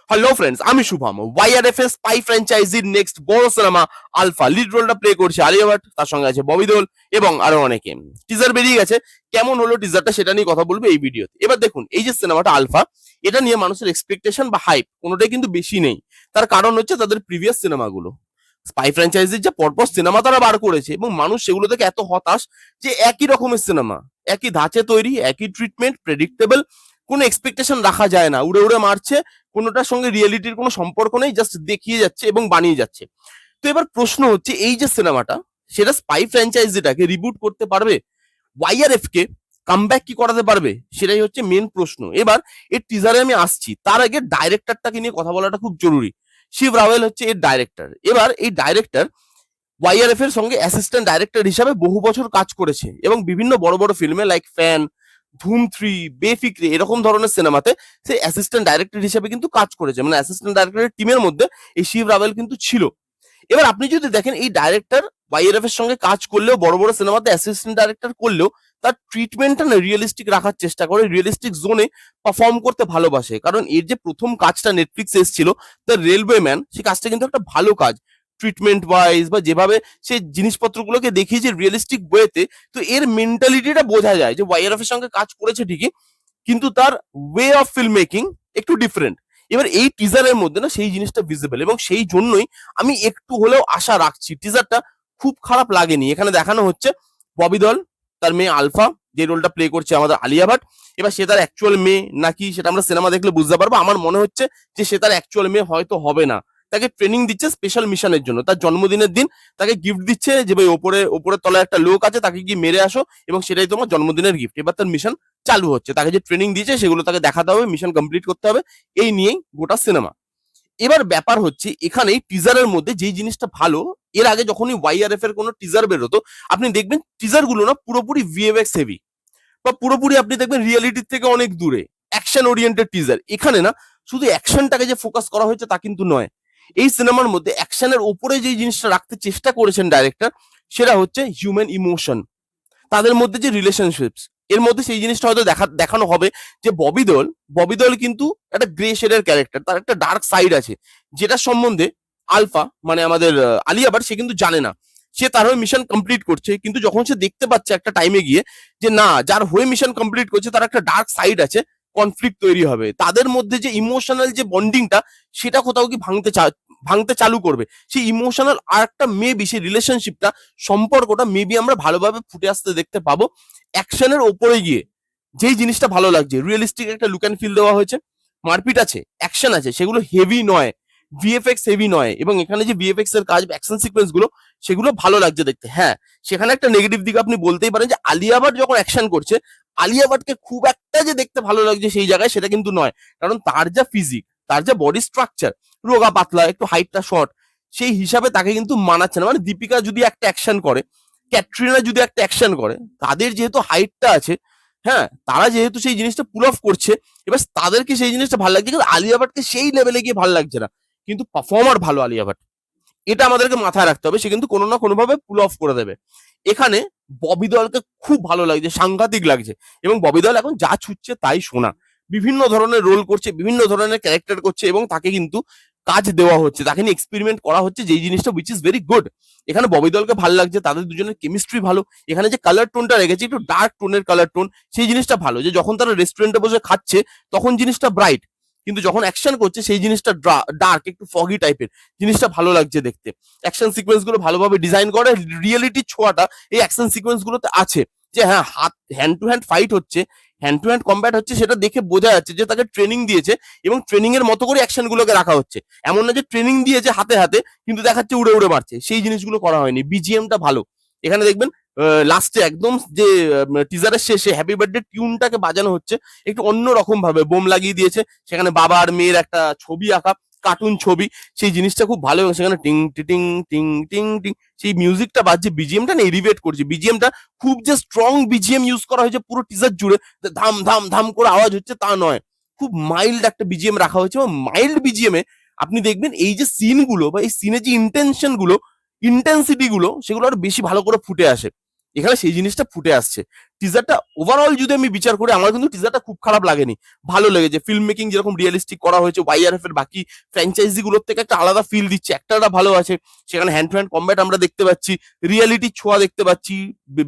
Hello friends, আমি Shubham. ওয়াইআরএফএস spy ফ্র্যাঞ্চাইজির next বড় cinema alpha lead রোলটা প্লে করছে আলিয়া ভাট, তার সঙ্গে আছে ববি দেওল এবং আরো অনেকে। টিজার বেরিয়ে গেছে, কেমন হলো টিজারটা সেটা নিয়ে কথা বলবো এই ভিডিওতে। এবার দেখুন, এই যে সিনেমাটা আলফা, এটা নিয়ে মানুষের এক্সপেকটেশন বা হাইপ কোনোটাই কিন্তু বেশি নেই। তার কারণ হচ্ছে তাদের প্রিভিয়াস সিনেমাগুলো, স্পাই ফ্র্যাঞ্চাইজির যে পরপর সিনেমা তারা বার করেছে এবং মানুষ সেগুলো থেকে এত হতাশ যে একই রকমের সিনেমা, একই ধাঁচে তৈরি, একই ট্রিটমেন্ট, প্রেডিক্টেবল, কোনো এক্সপেকটেশন রাখা যায় না, উড়ে উড়ে মারছে, কোনোটার সঙ্গে রিয়েলিটির কোনো সম্পর্ক নেই, জাস্ট দেখিয়ে যাচ্ছে এবং বানিয়ে যাচ্ছে। তো এবার প্রশ্ন হচ্ছে, এই যে সিনেমাটা, সেটা স্পাই ফ্র্যাঞ্চাইজিটাকে রিবুট করতে পারবে? ওয়াইআরএফ কে কামব্যাক কি করাতে পারবে? সেটাই হচ্ছে মেন প্রশ্ন। এবার এর টিজারে আমি আসছি, তার আগে ডাইরেক্টরটাকে নিয়ে কথা বলাটা খুব জরুরি। শিব রাওয়েল হচ্ছে এর ডাইরেক্টর। এবার এই ডাইরেক্টর ওয়াইআরএফ এর সঙ্গে অ্যাসিস্ট্যান্ট ডাইরেক্টর হিসাবে বহু বছর কাজ করেছে এবং বিভিন্ন বড় বড় ফিল্মে লাইক ফ্যান, ধুম 3, বেফিক্রে এরকম ধরনের সিনেমাতে সে অ্যাসিস্ট্যান্ট ডাইরেক্টর হিসেবে কিন্তু কাজ করেছে, মানে অ্যাসিস্ট্যান্ট ডাইরেক্টরের টিমের মধ্যে এই শিব রাওয়েল কিন্তু ছিল। এবার আপনি যদি দেখেন, এই ডাইরেক্টর ওয়াইআরএফ এর সঙ্গে কাজ করলেও, বড় বড় সিনেমাতে অ্যাসিস্ট্যান্ট ডাইরেক্টর করলেও, তার ট্রিটমেন্টটা না রিয়েলিস্টিক রাখার চেষ্টা করে, রিয়েলিস্টিক জোনে পারফর্ম করতে ভালোবাসে। কারণ এর যে প্রথম কাজটা নেটফ্লিক্সে এসেছিল, দ্য রেলওয়ে ম্যান, সেই কাজটা কিন্তু একটা ভালো কাজ ট্রিটমেন্ট ওয়াইজ, বা যেভাবে সে জিনিসপত্রগুলোকে দেখিয়েছে রিয়েলিস্টিক ওয়েতে। তো এর মেন্টালিটিটা বোঝা যায় যে ওয়াইআরএফ এর সঙ্গে কাজ করেছে ঠিকই, কিন্তু তার ওয়ে অফ ফিল্ম মেকিং একটু ডিফারেন্ট। এবার এই টিজারের মধ্যে না সেই জিনিসটা ভিজিবল, এবং সেই জন্যই আমি একটু হলেও আশা রাখছি। টিজারটা খুব খারাপ লাগেনি। এখানে দেখানো হচ্ছে ববি দেওল, তার মেয়ে আলফা, যে রোলটা প্লে করছে আমাদের আলিয়া ভাট। এবার সে তার অ্যাকচুয়াল মেয়ে নাকি সেটা আমরা সিনেমা দেখলে বুঝতে পারবো। আমার মনে হচ্ছে যে সে তার অ্যাকচুয়াল মেয়ে হয়তো হবে না। তাকে ট্রেনিং দিচ্ছে স্পেশাল মিশনের জন্য। তার জন্মদিনের দিন তাকে গিফট দিচ্ছে যে ভাই ওপরের তলায় একটা লোক আছে, তাকে গিয়ে মেরে আসো এবং সেটাই তোমার জন্মদিনের গিফট। এবার তার মিশন চালু হচ্ছে, তাকে যে ট্রেনিং দিয়েছে সেগুলো তাকে দেখাতে হবে, মিশন কমপ্লিট করতে হবে। এই নিয়েই গোটা সিনেমা। এবার ব্যাপার হচ্ছে, এখানে টিজারের মধ্যে যেই জিনিসটা ভালো, এর আগে যখনই ওয়াইআরএফ এর কোনো টিজার বেরোতো, আপনি দেখবেন টিজার গুলো না পুরোপুরি ভিএফএক্স হেভি, বা পুরোপুরি আপনি দেখবেন রিয়েলিটির থেকে অনেক দূরে, অ্যাকশন ওরিয়েন্টেড টিজার। এখানে না শুধু অ্যাকশনটাকে যে ফোকাস করা হয়েছে তা কিন্তু নয়। এই সিনেমার মধ্যে অ্যাকশনের ওপরে যে জিনিসটা রাখতে চেষ্টা করেছেন ডাইরেক্টর, সেটা হচ্ছে হিউম্যান ইমোশন, তাদের মধ্যে যে রিলেশনশিপস। এর মধ্যে সেই জিনিসটা হয়তো দেখানো হবে যে ববি দেওল কিন্তু একটা গ্রে শেডের ক্যারেক্টার, তার একটা ডার্ক সাইড আছে, যেটা সম্বন্ধে আলফা, মানে আমাদের আলিয়া ভাট, সে কিন্তু জানে না। সে তার হয়ে মিশন কমপ্লিট করছে, কিন্তু যখন সে দেখতে পাচ্ছে একটা টাইমে গিয়ে যে না, যার হয়ে মিশন কমপ্লিট করছে তার একটা ডার্ক সাইড আছে, কনফ্লিক্ট তৈরি হবে তাদের মধ্যে, যে ইমোশনাল যে বন্ডিংটা, সেটা কোথাও কি ভাঙতে চালু করবে। সেই ইমোশনাল আর একটা মেবি, সেই রিলেশনশিপটা, সম্পর্কটা মেবি আমরা ভালোভাবে ফুটে আসতে দেখতে পাবো। অ্যাকশনের ওপরে গিয়ে যেই জিনিসটা ভালো লাগছে, রিয়েলিস্টিক একটা লুক অ্যান্ড ফিল দেওয়া হয়েছে, মারপিট আছে, অ্যাকশন আছে, সেগুলো হেভি নয়, ভিএফএক্স হেভি নয়, এবং এখানে যে ভিএফএক্স এর কাজ, অ্যাকশন সিকোয়েন্স গুলো, সেগুলো ভালো লাগছে দেখতে। হ্যাঁ, সেখানে একটা নেগেটিভ দিক আপনি বলতেই পারেন যে আলিয়া ভাট যখন অ্যাকশন করছে, আলিয়া ভাটকে খুব একটা যে দেখতে ভালো লাগছে সেই জায়গায়, সেটা কিন্তু নয়। কারণ তার যা ফিজিক, তার যা বডি স্ট্রাকচার, রোগা পাতলা, একটু হাইটটা শর্ট, সেই হিসাবে তাকে কিন্তু মানাচ্ছে না। মানে দীপিকা যদি একটা অ্যাকশন করে, ক্যাটরিনা যদি একটা অ্যাকশন করে, তাদের যেহেতু হাইটটা আছে, হ্যাঁ, তারা যেহেতু সেই জিনিসটা পুল অফ করছে, এবার তাদেরকে সেই জিনিসটা ভালো লাগছে, কিন্তু আলিয়া ভাটকে সেই লেভেলে গিয়ে ভালো লাগছে না। কিন্তু পারফর্মার ভালো আলিয়া ভাট, এটা আমাদেরকে মাথায় রাখতে হবে। সে কিন্তু কোনো না কোনো ভাবে পুল অফ করে দেবে। এখানে ববি দেওয়ালকে খুব ভালো লাগছে, সাংঘাতিক লাগছে, এবং ববি দেওয়াল এখন যা ছুটছে তাই শোনা, বিভিন্ন ধরনের রোল করছে, বিভিন্ন ধরনের ক্যারেক্টার করছে, এবং তাকে কিন্তু কাজ দেওয়া হচ্ছে, তাকে নিয়ে এক্সপেরিমেন্ট করা হচ্ছে, যেই জিনিসটা উইচ ইজ ভেরি গুড। এখানে ববি দেওয়ালকে ভালো লাগছে, তাদের দুজনের কেমিস্ট্রি ভালো। এখানে যে কালার টোনটা রেখেছে, একটু ডার্ক টোনের কালার টোন, সেই জিনিসটা ভালো, যে যখন তারা রেস্টুরেন্টে বসে খাচ্ছে তখন জিনিসটা ব্রাইট, কিন্তু যখন অ্যাকশন করছে সেই জিনিসটা ডার্ক, একটু ফগি টাইপের। জিনিসটা ভালো লাগছে দেখতে। অ্যাকশন সিকোয়েন্স গুলো ভালোভাবে ডিজাইন করে, রিয়েলিটির ছোঁয়াটা এই অ্যাকশন সিকোয়েন্স গুলোতে আছে। যে হ্যাঁ, হ্যান্ড টু হ্যান্ড ফাইট হচ্ছে, হ্যান্ড টু হ্যান্ড কম্ব্যাট হচ্ছে, সেটা দেখে বোঝা যাচ্ছে যে তাকে ট্রেনিং দিয়েছে, এবং ট্রেনিং এর মতো করে অ্যাকশন গুলোকে রাখা হচ্ছে। এমন না যে ট্রেনিং দিয়েছে হাতে হাতে কিন্তু দেখাচ্ছে উড়ে উড়ে মারছে, সেই জিনিসগুলো করা হয়নি। বিজিএমটা ভালো। এখানে দেখবেন লাস্টে একদম যে টিজারের শেষে হ্যাপি বার্থডে টিউনটাকে বাজানো হচ্ছে একটু অন্য রকম ভাবে, বোম লাগিয়ে দিয়েছে, সেখানে বাবা আর মেয়ের একটা ছবি আঁকা, কার্টুন ছবি, সেই জিনিসটা খুব ভালো। এবং সেখানে টিং টিং টিং টিং টিং সেই মিউজিকটা বাজছে, বিজিএমটা না এলিভেট করছে। বিজিএমটা খুব যে স্ট্রং বিজিএম ইউজ করা হয়েছে পুরো টিজার জুড়ে, ধাম ধাম ধাম করে আওয়াজ হচ্ছে তা নয়, খুব মাইল্ড একটা বিজিএম রাখা হয়েছে। এবং মাইল্ড বিজিএমে আপনি দেখবেন এই যে সিনগুলো, বা এই সিনের যে ইন্টেনশন গুলো, ইন্টেন্সিটি গুলো, সেগুলো আরো বেশি ভালো করে ফুটে আসে। এখানে সেই জিনিসটা ফুটে আসছে। টিজারটা ওভারঅল যদি আমি বিচার করি, আমার কিন্তু টিজারটা খুব খারাপ লাগেনি, ভালো লেগেছে। ফিল্ম মেকিং যেরকম রিয়েলিস্টিক করা হয়েছে, ওয়াইআরএফ এর বাকি ফ্র্যাঞ্চাইজি গুলোর থেকে একটা আলাদা ফিল দিচ্ছে, একটা ভালো আছে। সেখানে হ্যান্ড টু হ্যান্ড কম্ব্যাট আমরা দেখতে পাচ্ছি, রিয়েলিটির ছোঁয়া দেখতে পাচ্ছি,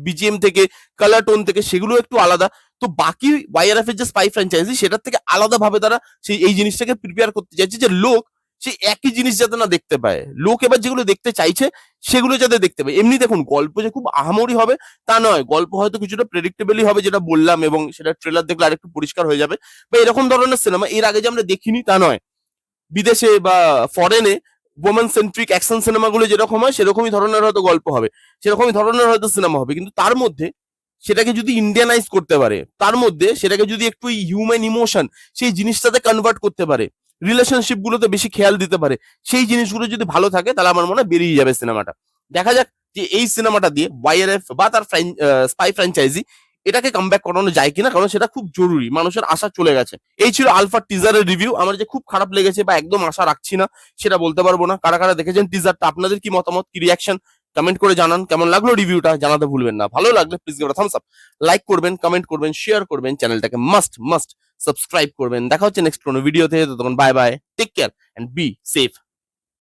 বিজিএম থেকে, কালার টোন থেকে, সেগুলো একটু আলাদা। তো বাকি ওয়াইআরএফ এর যে স্পাই ফ্র্যাঞ্চাইজি, সেটার থেকে আলাদাভাবে তারা সেই এই জিনিসটাকে প্রিপেয়ার করতে চাইছে, যে লোক সেই একই জিনিস যাতে না দেখতে পায়। লোক এবার যেগুলো দেখতে চাইছে সেগুলো যাতে দেখতে পায়। এমনি দেখুন, গল্প যে খুব আহামরি হবে তা নয়, গল্প হয়তো কিছুটা প্রেডিক্টেবলই হবে, যেটা বললাম, এবং সেটা ট্রেলার দেখলে আরেকটু পরিষ্কার হয়ে যাবে। বা এরকম ধরনের সিনেমা এর আগে যে আমরা দেখিনি তা নয়, বিদেশে বা ফরেনে ওমেন সেন্ট্রিক অ্যাকশন সিনেমাগুলো যেরকম হয় সেরকমই ধরনের হয়তো গল্প হবে, সেরকমই ধরনের হয়তো সিনেমা হবে, কিন্তু তার মধ্যে সেটাকে যদি ইন্ডিয়ানাইজ করতে পারে, তার মধ্যে সেটাকে যদি একটু হিউম্যান ইমোশন সেই জিনিসটাতে কনভার্ট করতে পারে, রিলেশনশিপ গুলোতে বেশি খেয়াল দিতে পারে, সেই জিনিসগুলো যদি ভালো থাকে, তাহলে আমার মনে হয় বেরিয়ে যাবে সিনেমাটা। দেখা যাক যে এই সিনেমাটা দিয়ে ওয়াইআরএফ বা তার স্পাই ফ্র্যাঞ্চাইজি এটাকে কামব্যাক করানো যায় কিনা, কারণ সেটা খুব জরুরি, মানুষের আশা চলে গেছে। এই ছিল আলফা টিজারের রিভিউ। আমার যে খুব খারাপ লেগেছে বা একদম আশা রাখছি না সেটা বলতে পারবো না। কারা কারা দেখেছেন টিজারটা, আপনাদের কি মতামত, কি রিয়াকশন, কমেন্ট করে জানান। কেমন লাগলো রিভিউটা জানাতে ভুলবেন না। ভালো লাগলে please give Thums up, like করবেন, কমেন্ট করবেন, শেয়ার করবেন, চ্যানেলটাকে মাস্ট মাস্ট সাবস্ক্রাইব করবেন। দেখা হচ্ছে নেক্সট কোনো ভিডিওতে। ততক্ষণ bye bye, take care and be safe.